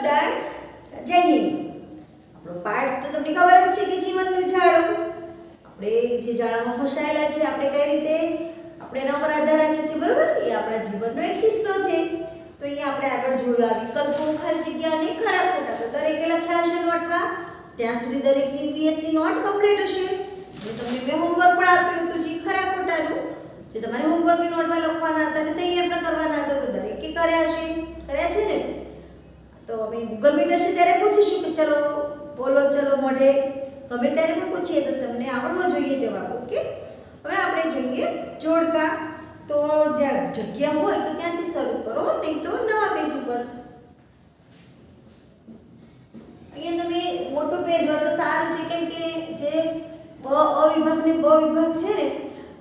Students, જય હિન્દ. આપણો પાઠ તો તમને ખબર જ છે કે જીવનનું ઝાડું. આપણે જે ઝાડામાં ફસાયેલા છે, આપણે કઈ રીતે આપણે એના પર આધાર રાખીએ છીએ, બરોબર? એ આપણા જીવનનો એક હિસ્સો છે. તો અહીંયા આપણે આગળ જોયા વિકલ્પો, ખાલી જગ્યા અને ખરા ખોટા તો દરેકે લખ્યા હશે નોટમાં. ત્યાં સુધી દરેકની પીએસની નોટ કમ્પ્લીટ હશે. અને તમને મેં હોમવર્ક પણ આપ્યું હતું જે ખરા ખોટાનું, જે તમારે હોમવર્કની નોટમાં લખવાના હતા અને તૈયાર પણ કરવાના હતા. તો દરેકે કર્યા છે ને? તો અમે ગૂગલ મીટ હશે ત્યારે પૂછીશું કે ચલો બોલો, ચલો મોઢે ગમે ત્યારે પણ પૂછીએ તો તમને આવડવો જોઈએ જવાબ. ઓકે, હવે આપણે જોઈએ જોડકા. તો જ્યાં જગ્યા હોય તો ત્યાંથી શરૂ કરો, નહીં તો નવા પેજ ઉપર. અહીંયા તમે મોટું પેજ હોય તો સારું છે, કેમ કે જે અ વિભાગ ને બ વિભાગ છે ને,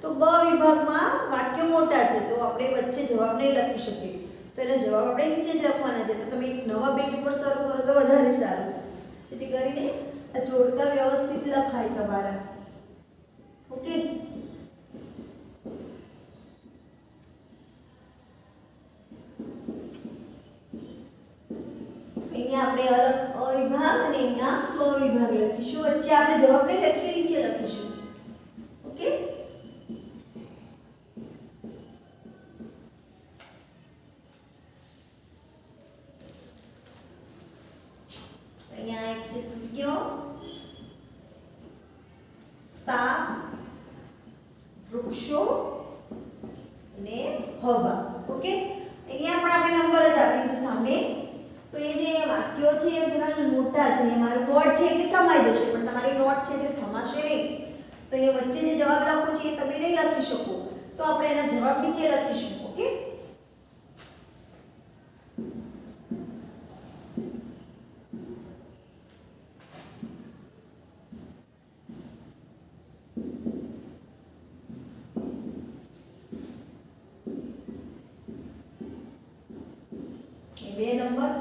તો બ વિભાગમાં વાક્યો મોટા છે, તો આપણે વચ્ચે જવાબ નહીં લખી શકીએ. તો એનો જવાબ આપણે નીચે જ લખવાના છે. તો તમે એક નવા પેજ ઉપર શરૂ કરો તો વધારે સારું, જેથી કરીને આ જોડકા વ્યવસ્થિત લખાય તમારા. ઓકે, અહીંયા આપણે અલગ અ વિભાગ અને અહીંયા બ વિભાગ લખીશું. વચ્ચે આપણે જવાબ નહીં લખીએ, નીચે લખીશું. ઓકે, અહીંયા એક છે સૂર્ય, સાપ, વૃક્ષો અને હવા. ઓકે, અહીંયા પણ આપણે નંબર જ આપીશું સામે. તો એ જે વાક્યો છે એ થોડા મોટા છે, એ મારો બોર્ડ છે કે સમાઈ જશે, પણ તમારી નોટ છે જે સમાશે નહીં. તો એ વચ્ચે જે જવાબ લખવું છે એ તમે નહીં લખી શકો, તો આપણે એના જવાબ નીચે લખીશું. ઓકે, બે નંબર.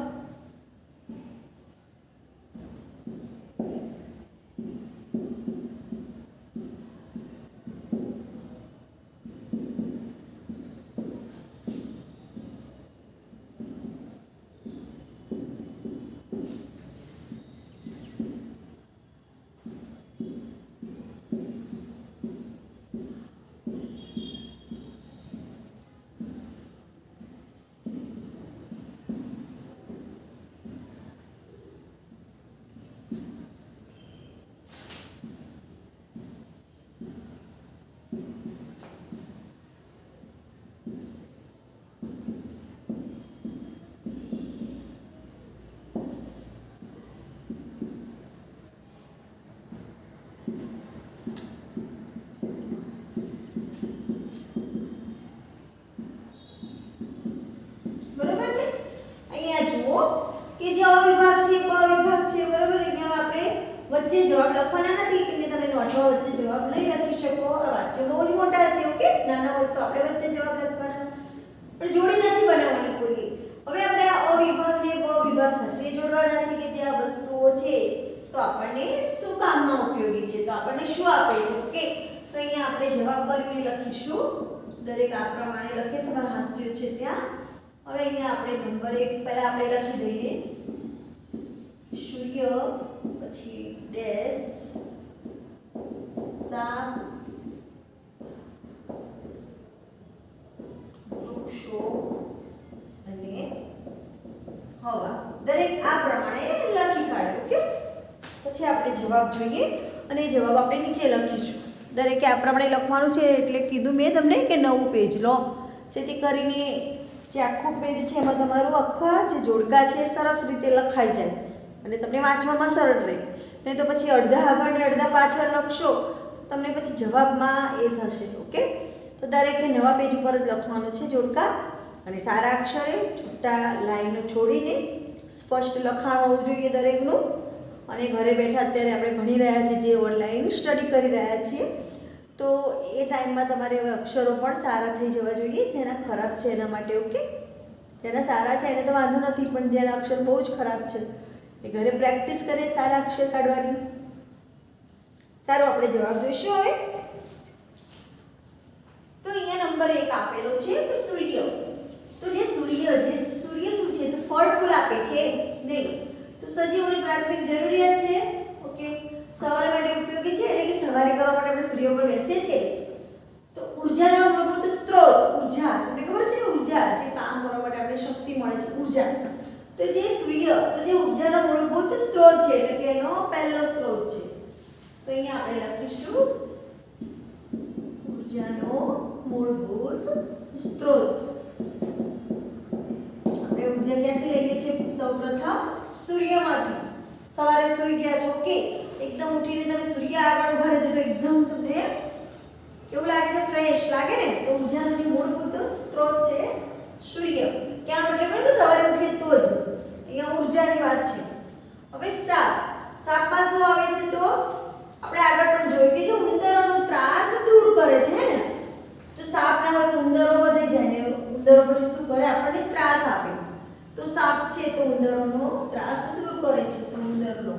વચ્ચે જવાબ લખવાના નથી, કેમ કે તમે નોટમાં વચ્ચે જવાબ નહીં લખી શકો. આ વાક્યો બહુ જ મોટા છે. ઓકે, નાના હોય તો આપણે વચ્ચે જવાબ લખવાના, પણ જોડી નથી બનાવવાની કોઈ. હવે આપણે આ અ વિભાગ ને બ વિભાગ સાથે જોડવાના છે કે જે આ વસ્તુઓ છે તો આપણને શું કામમાં ઉપયોગી છે, તો આપણને શું આપે છે. ઓકે, તો અહીંયા આપણે જવાબ કરીને લખીશું. દરેક આ પ્રમાણે લખીએ, તમારા હાસ્ય છે ત્યાં. હવે અહીંયા આપણે નંબર 1 પહેલા આપણે લખી દઈએ. સૂર્ય, પછી ડેશ, સાપ, વૃક્ષો અને હવા. દરેક આ પ્રમાણે લખી કાઢો. ઓકે, પછી આપણે જવાબ જોઈએ અને એ જવાબ આપણે નીચે લખીશું. દરેકે આ પ્રમાણે લખવાનું છે, એટલે કીધું મેં તમને કે નવું પેજ લો, જેથી કરીને જે આખું પેજ છે એમાં તમારું આખા જે જોડકા છે સરસ રીતે લખાઈ જાય અને તમને વાંચવામાં સરળ રહે. નહીં તો પછી અડધા આગળ ને અડધા પાછળ લખશો, તમને પછી જવાબમાં એ થશે. ઓકે, તો દરેકે નવા પેજ ઉપર જ લખવાનું છે જોડકા, અને સારા અક્ષરે છૂટા લાઈનો છોડીને સ્પષ્ટ લખાણ હોવું જોઈએ દરેકનું. અને ઘરે બેઠા અત્યારે આપણે ભણી રહ્યા છીએ, જે ઓનલાઈન સ્ટડી કરી રહ્યા છીએ, તો એ ટાઈમમાં તમારે અક્ષરો પણ સારા થઈ જવા જોઈએ. જેના ખરાબ છે એના માટે. ઓકે, જેના સારા છે એને તો વાંધો નથી, પણ જેના અક્ષર બહુ જ ખરાબ છે એ ઘરે પ્રેક્ટિસ કરે સારા અક્ષર કાઢવાની. સારું, આપણે જવાબ જોઈશું હવે. તો અહીંયા નંબર 1 આપેલો છે કે સૂર્ય. તો જે સૂર્ય શું છે, તો ફળ ફૂલ આપે છે નહીં. તો સજીવોની પ્રાથમિક જરૂરિયાત છે. ઓકે, સવાર માટે ઉપયોગી છે એટલે કે સવારે કરવા માટે આપણે સૂર્ય પર બેસીએ છીએ. તો ઉર્જાનો મૂળભૂત સ્ત્રોત, ઉર્જા તમને ખબર છે, ઉર્જા જે કામ કરવા માટે આપણે શક્તિ મળે છે, ઉર્જા. તો જે સૂર્ય, તો જે ઉર્જાનો મૂળભૂત સ્ત્રોત છે એટલે કે એનો પહેલો સ્ત્રોત છે. તો અહીંયા આપણે લખીશું ઉર્જાનો મૂળભૂત સ્ત્રોત. આપણે ઉર્જા ક્યાંથી લઈએ છીએ? સૌપ્રથમ સૂર્યમાંથી. સવારે સૂઈ ગયા છો કે એકદમ ઉઠીને તમે સૂર્ય આગળ ઉભા રહેજો તો એકદમ તમને કેવું લાગે છે? ફ્રેશ લાગે ને. તો ઉર્જાનો જે મૂળભૂત સ્ત્રોત છે સૂર્ય. ક્યાં એટલે પડે તો સવારે ઉઠીએ તો જ. અહીંયા ઉર્જાની વાત છે. હવે સાપ, સાપમાં શું આવે છે? તો આપણે આગળ પણ જોયું કે જો ઉંદરોનો ત્રાસ દૂર કરે છે હે ને. જો સાપ ના હોય તો ઉંદરો વધી જાય ને ઉંદરો પછી શું કરે? આપણને ત્રાસ આપે. તો સાપ છે તો ઉંદરોનો ત્રાસ દૂર કરે છે. તો ઉંદરનો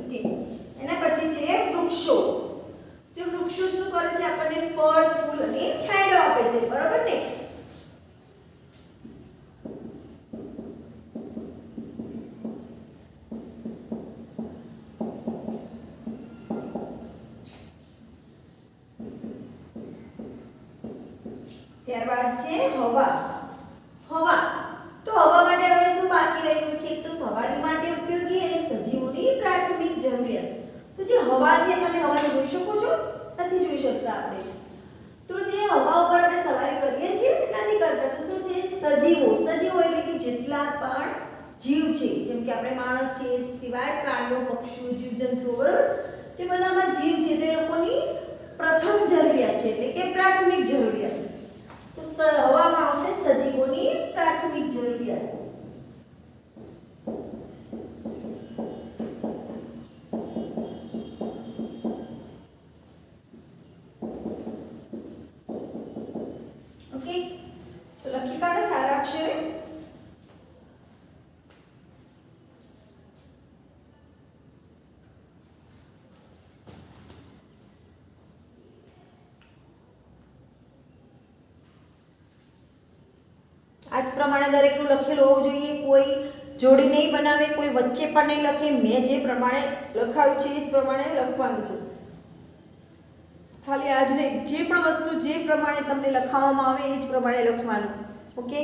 ઓકે. એના પછી છે વૃક્ષો. જે વૃક્ષો શું કરે છે? આપણને ફળ, ફૂલ અને છાંયડો આપે છે, બરોબર ને? ત્યારબાદ છે હવા. હવા, તો હવા માટે હવે શું બાકી રહ્યું છે? તો સવારી માટે ઉપયોગી અને સજીવોની પ્રાથમિક જરૂરિયાત. તો જે હવા છે તમે હવાને જોઈ શકો છો? નથી જોઈ શકતા આપણે. તો જે હવા ઉપર આપણે સવારી કરીએ છીએ નથી કરતા. તો શું છે? સજીવો. સજીવો એટલે કે જેટલા પણ જીવ છે, જેમ કે આપણે માણસ છે, સિવાય પ્રાણીઓ, પક્ષીઓ, જીવજંતુઓ, બરોબર? તે બધામાં જીવ છે તો એ લોકોની પ્રથમ જરૂરિયાત છે એટલે કે પ્રાથમિક જરૂરિયાત. તો હવામાં આવશે સજીવોની પ્રાથમિક જરૂરિયાત. ઓકે, તો લખી કાઢો સારા અક્ષરે. આ જ પ્રમાણે દરેકનું લખેલું હોવું જોઈએ. કોઈ જોડી નહીં બનાવે, કોઈ વચ્ચે પણ નહીં લખે. મેં જે પ્રમાણે લખાવ્યું છે એ જ પ્રમાણે લખવાનું છે. ખાલી આજ નહીં, જે પણ વસ્તુ જે પ્રમાણે તમને લખાવવામાં આવે એ જ પ્રમાણે લખવાનું. ઓકે.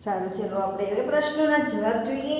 સારું, ચલો આપણે હવે પ્રશ્નોના જવાબ જોઈએ.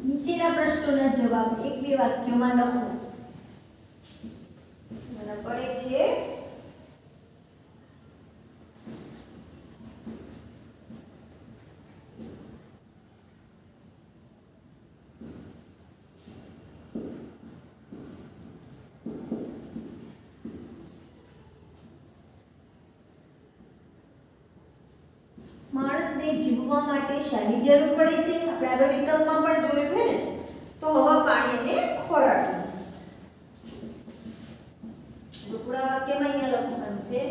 નીચેના પ્રશ્નોના જવાબ એક બે વાક્યમાં લખો. નંબર 1 છે માણસને જીવવા માટે શાની જરૂર પડે છે? આપણે આગળ વિકલ્પમાં પણ જોયું છે ને, તો હવા, પાણી અને ખોરાક. તો પૂરા વાક્યમાં અહીંયા લખવાનું છે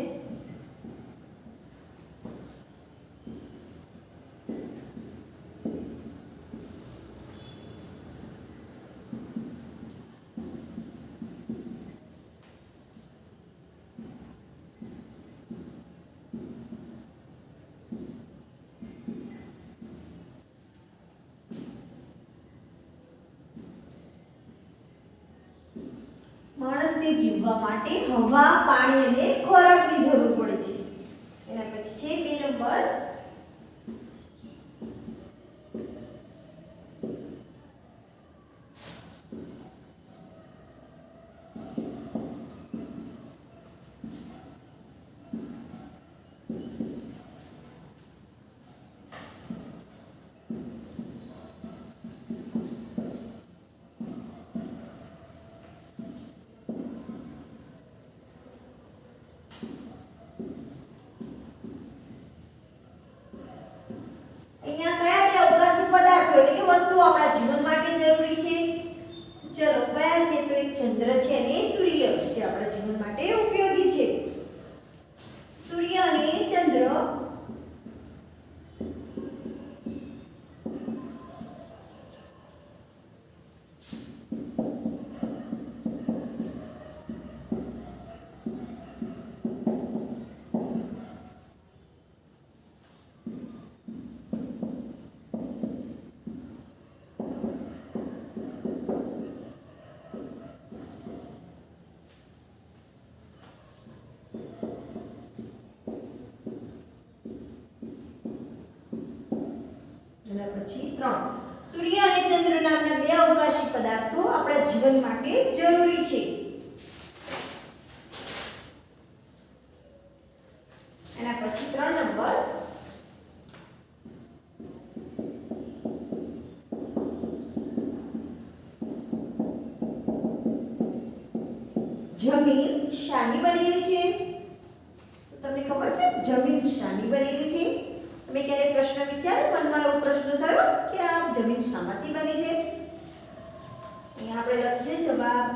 માણસને જીવવા માટે હવા, પાણી અને ખોરાકની જરૂર પડે છે. એના પછી છે 2 નંબર. અહીંયા કયા બે અવકાશી પદાર્થો એટલે કે વસ્તુઓ આપણા જીવન માટે જરૂરી છે? ચલો કયા છે? તો એક ચંદ્ર છે અને સૂર્ય જે આપણા જીવન માટે ઉપયોગી છે. સૂર્ય અને ચંદ્ર પછી 3. સૂર્ય અને ચંદ્ર નામના બે અવકાશી પદાર્થો આપણા જીવન માટે જરૂરી છે. એના પછી 3 નંબર. જમીન શાની બનેલી છે? તો તમને ખબર છે જમીન શાની બનેલી છે? તમે ક્યારે પ્રશ્ન વિચાર્યો? મનમાં એવો પ્રશ્ન થયો કે આ જમીન શામાંથી બની છે? અહીંયા આપણે લખીએ જવાબ.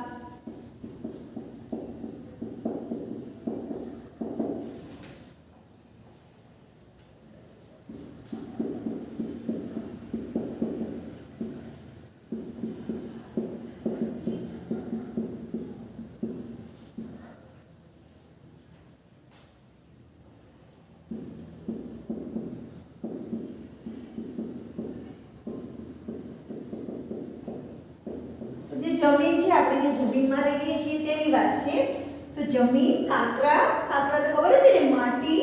જે જમીન છે, આપણે જે જમીનમાં રહીએ છીએ તેની વાત છે. તો જમીન, કાંકરા તો ખબર છે ને, માટી,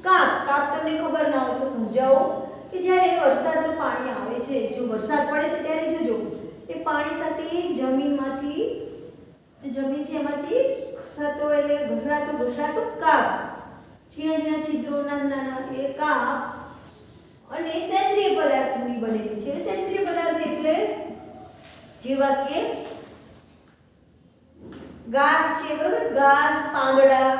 કાપ તમને ખબર ના હોય તો સમજાવો કે જ્યારે વરસાદનું પાણી આવે છે, જો વરસાદ પડે છે ત્યારે જોજો એ પાણી સાથે જમીનમાંથી જે જમીન છે એમાંથી ખસાતો એટલે ઘસડાતો કાપ, ઝીણા છિદ્રો નાના એ કાપ અને સેન્દ્રિય પદાર્થોની બનેલી છે. સેન્દ્રિય પદાર્થ એટલે જેવા કે ઘાસ છે, બરોબર? ઘાસ, પાંદડા,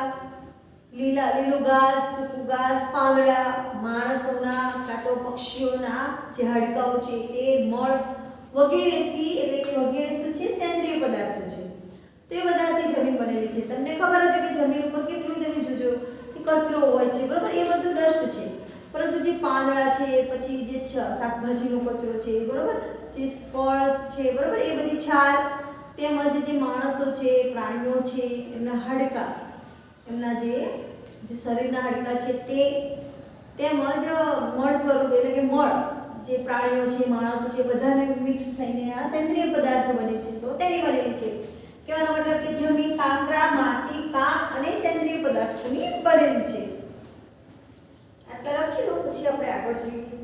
લીલું ઘાસ, સૂકું ઘાસ, પાંદડા, માણસોના કાં તો પક્ષીઓના જે હાડકાઓ છે તે, મળ વગેરેથી, એટલે કે વગેરે શું છે? સેન્દ્રિય પદાર્થો છે. તો એ બધાથી જમીન બનેલી છે. તમને ખબર જ કે જમીન ઉપર કેટલું તમે જોજો કે કચરો હોય છે, બરોબર? એ બધું ડસ્ટ છે. પરંતુ જે પાંદડા છે, પછી જે શાકભાજીનો કચરો છે, બરોબર, જે ફળ છે, બરોબર, એ બધી છાલ, તેમજ જે માણસો છે, પ્રાણીઓ છે, એમના હાડકા, એમના જે શરીરના હાડકા છે તે, તેમજ મળ સ્વરૂપ એટલે કે મળ, જે પ્રાણીઓ છે, માણસો છે, બધાને મિક્સ થઈને આ સેન્દ્રિય પદાર્થો બને છે. તો તેની બનેલી છે. કહેવાનો મતલબ કે જમીન, કાંકરા, માટી, કાપ અને સેન્દ્રિય પદાર્થોની બનેલી છે. આટલા લખી દો, પછી આપણે આગળ જોઈએ.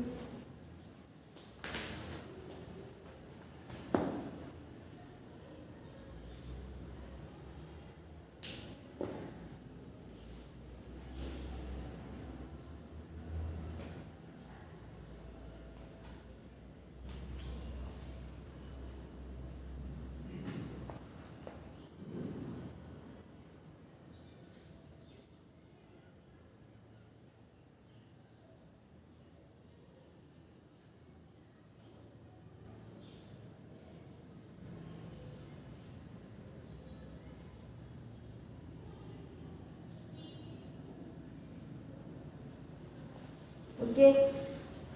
ઓકે,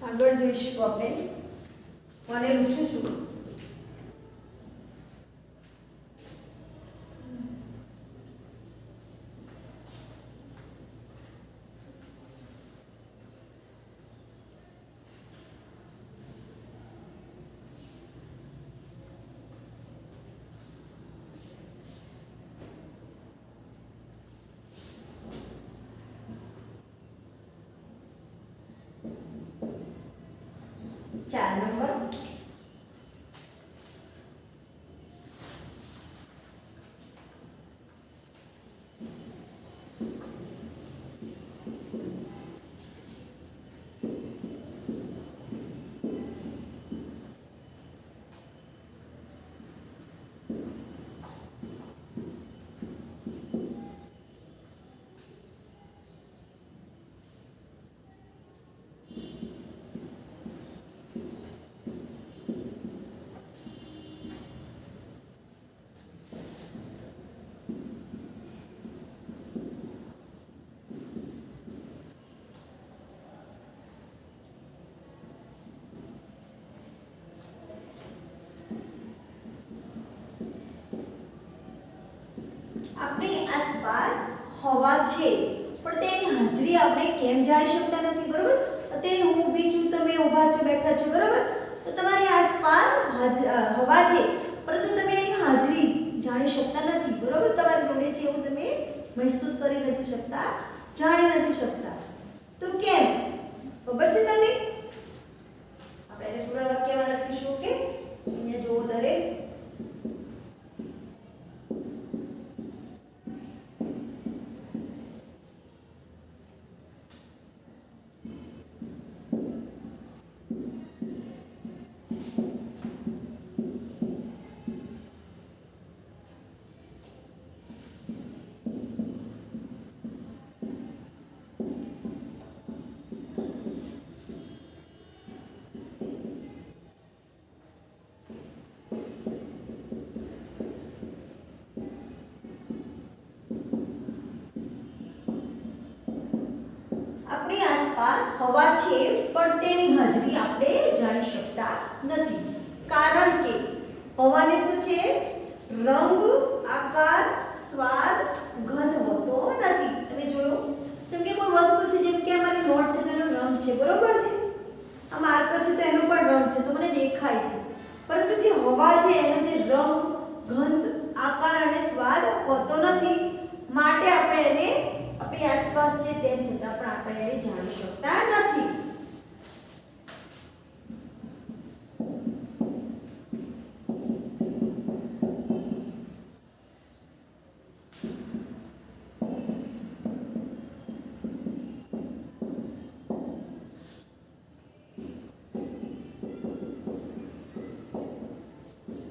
આગળ જોઈશું આપણે. મને લૂછું છું. ચાર નંબર. આપણી આસપાસ હવા છે પણ તેની હાજરી આપણે કેમ જાણી શકતા નથી, બરોબર? અત્યારે હું ઊભી છું, તમે ઊભા છો, બેઠા છો, બરોબર? તો તમારી આસપાસ હવા છે પરંતુ તમે એની હાજરી જાણી શકતા નથી, બરોબર? તમારી જોડે છે એવું તમે મહેસૂસ કરી નથી શકતા, જાણી નથી શકતા. તો કેમ ખબર છે તમને? આપણે એને પૂરા વાક્યમાં લખીશું કે અહીંયા જુઓ દરેક. આપણી આસપાસ હવા છે પણ તેની હાજરી આપણે જાણી શકતા નથી, કારણ કે હવાને શું છે? રંગ, આકાર, સ્વાદ, ગંધ હોતો નથી. તમે જોયું, જેમ કે કોઈ વસ્તુ છે, જેમ કે અમારી નોટ છે તો એનો રંગ છે, બરોબર છે? આ માર્કર છે તો એનો પણ રંગ છે, તો મને દેખાય છે. પરંતુ જે હવા છે એનો જે રંગ, ગંધ, આકાર અને સ્વાદ હોતો નથી, માટે આપણે એને આપણી આસપાસ છે તેમ છતાં પણ આપણે એને જાણી શકતા નથી.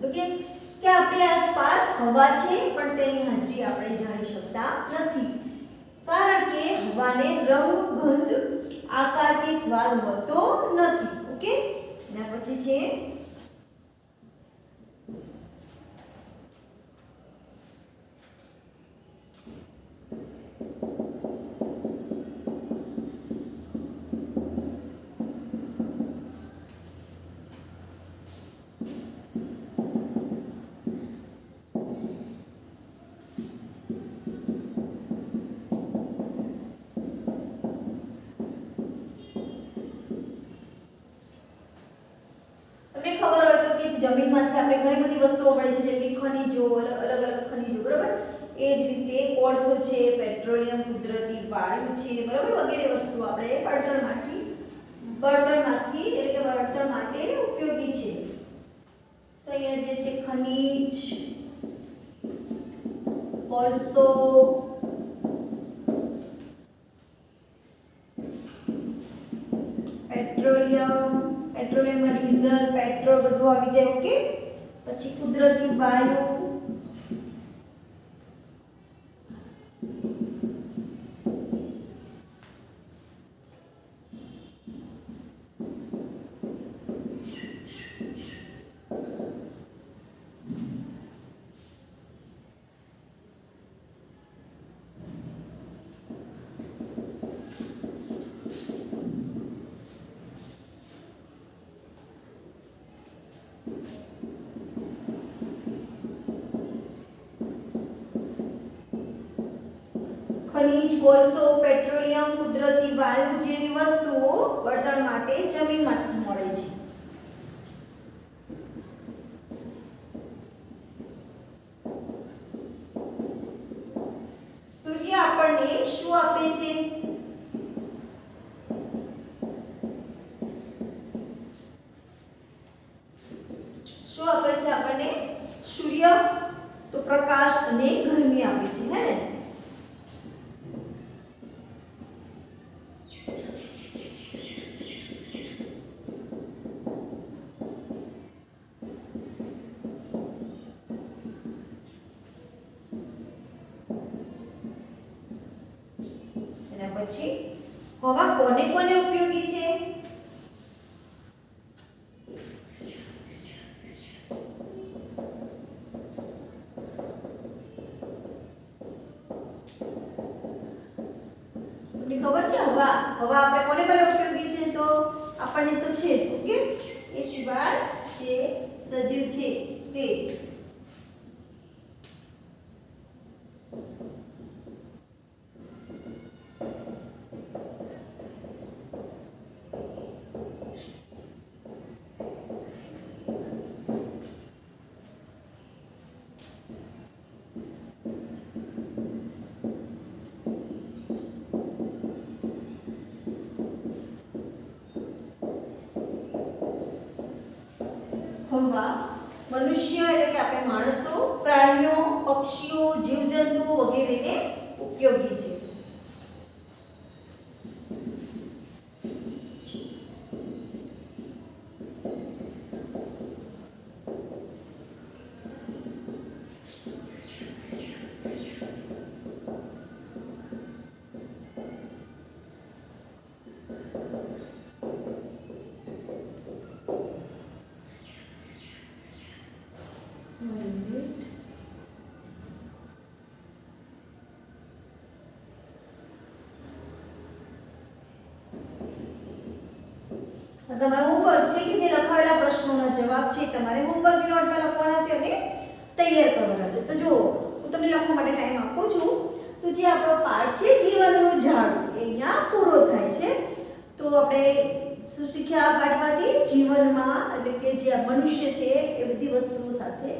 ઓકે, કે આપણી આસપાસ હવા છે પણ તેની હાજરી આપણે જાણી શકતા નથી, કારણ કે હવાને રંગ, ગંધ, આકાર કે સ્વાદ હોતો નથી. ઓકે, એના પછી છે જમીનમાંથી આપણે ઘણી બધી વસ્તુઓ મળે છે, જેમ કે ખનિજો, અલગ અલગ ખનિજો, બરાબર? એ જ રીતે કોલસો છે, પેટ્રોલિયમ, કુદરતી વાયુ છે, બરાબર? વગેરે વસ્તુઓ આપણે બળતણમાંથી એટલે કે બળતણ માટે ઉપયોગી છે. તો અહીંયા જે છે ખનિજ, કોલસો, પેટ્રોલિયમમાં ડીઝલ, પેટ્રોલ બધું આવી જાય. ઓકે, પછી કુદરતી વાયુ, ખનિજ, કોલસો, પેટ્રોલિયમ, કુદરતી વાયુ જેવી વસ્તુઓ બળતણ માટે જમીનમાંથી મળે છે. સૂર્ય આપણને શું આપે છે? શું આપે છે આપણને? સૂર્ય તો પ્રકાશ અને ગરમી આપે છે, હે ને? એના પછી હવા કોને કોને ઉપયોગી છે? ખબર છે? હવા આપણે કોને કોને ઉપયોગી છે? તો આપણને તો છે જ, ઓકે. એ સિવાય જે સજીવ છે તે. હવા મનુષ્ય એટલે કે આપણે માણસો, પ્રાણીઓ, પક્ષીઓ, જીવજંતુઓ વગેરેને ઉપયોગી છે. તમારું હોમવર્ક છે કે જે લખાયેલા પ્રશ્નોના જવાબ છે તમારે હોમવર્કની નોટમાં લખવાના છે અને તૈયાર કરવાના છે. તો જો હું તમને લખવા માટે ટાઈમ આપું છું. તો જે આપણો પાઠ છે જીવનનું ઝાડ એ અહીંયા પૂરો થાય છે. તો આપણે શું શીખ્યા આ પાઠમાંથી? જીવનમાં એટલે કે જે આ મનુષ્ય છે એ બધી વસ્તુઓ સાથે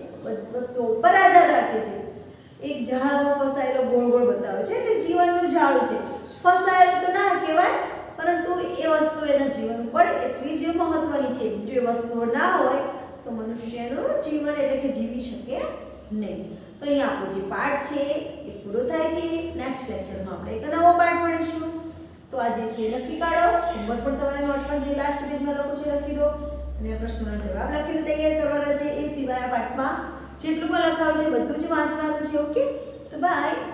વસ્તુઓ પર આધાર રાખે છે. એક ઝાડમાં ફસાયેલો ગોળ ગોળ બતાવે છે એટલે જીવનનું ઝાડ છે. ફસાયેલો તો ના કહેવાય, પરંતુ એ વસ્તુ એના જીવન પર એટલી જ મહત્વની છે. જો એ વસ્તુઓ ના હોય તો મનુષ્યનું જીવન એટલે કે જીવી શકે નહીં. તો અહીંયા આપણો જે પાઠ છે એ પૂરો થાય છે. નેક્સ્ટ લેક્ચરમાં આપણે એક નવો પાઠ ભણીશું. તો આજે છે લખી કાઢો. હોમવર્ક પણ તમારી નોટમાં જે લાસ્ટ પેજમાં લખો છે લખી દો અને આ પ્રશ્નોના જવાબ લખીને તૈયાર કરવાના છે. એ સિવાય આ પાઠમાં જેટલું પણ લખાયું છે બધું જ વાંચવાનું છે, ઓકે. તો બાય.